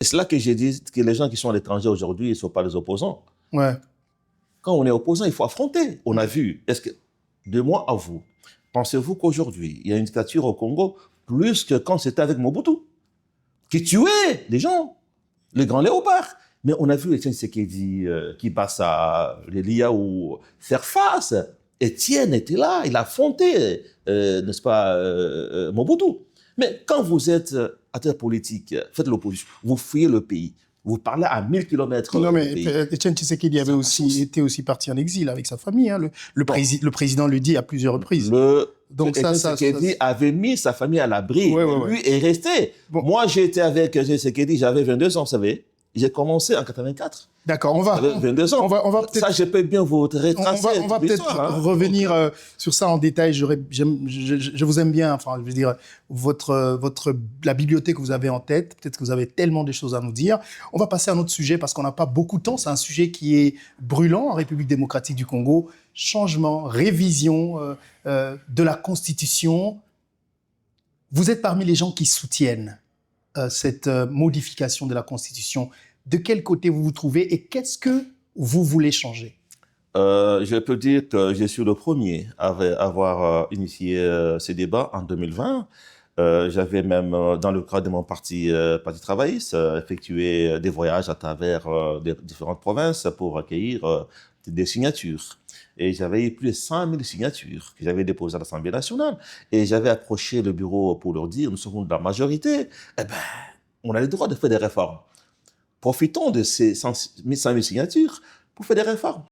Et c'est là que j'ai dit que les gens qui sont à l'étranger aujourd'hui, ils ne sont pas les opposants. Ouais. Quand on est opposant, il faut affronter. On a vu. Est-ce que, de moi à vous, pensez-vous qu'aujourd'hui, il y a une dictature au Congo plus que quand c'était avec Mobutu, qui tuait les gens, les grands léopards. Mais on a vu Etienne Tshisekedi qui passe à l'Elia ou faire face. Etienne était là, il a affronté, n'est-ce pas, Mobutu. Mais quand vous êtes acteur politique, faites l'opposition, vous fuyez le pays, vous parlez à 1000 km Non, mais du pays. Etienne Tshisekedi avait était aussi parti en exil avec sa famille. Hein. Le président le dit à plusieurs reprises. Donc Etienne Tshisekedi avait mis sa famille à l'abri. Ouais. Lui est resté. Bon. Moi, j'étais avec Etienne Tshisekedi, j'avais 22 ans, vous savez. J'ai commencé en 84. D'accord, on va. J'avais 22 ans. On va ça, je peux bien vous retracer. On va peut-être revenir sur ça en détail. Je vous aime bien. Enfin, je veux dire, la bibliothèque que vous avez en tête. Peut-être que vous avez tellement de choses à nous dire. On va passer à un autre sujet parce qu'on n'a pas beaucoup de temps. C'est un sujet qui est brûlant en République démocratique du Congo. Changement, révision de la Constitution. Vous êtes parmi les gens qui soutiennent cette modification de la Constitution. De quel côté vous vous trouvez et qu'est-ce que vous voulez changer? Je peux dire que je suis le premier à avoir initié ces débats en 2020. J'avais même, dans le cadre de mon parti travailliste, effectué des voyages à travers différentes provinces pour accueillir des signatures. Et j'avais eu plus de 100 000 signatures que j'avais déposées à l'Assemblée nationale. Et j'avais approché le bureau pour leur dire, nous sommes de la majorité, eh ben, on a le droit de faire des réformes. Profitons de ces 100 000 signatures pour faire des réformes.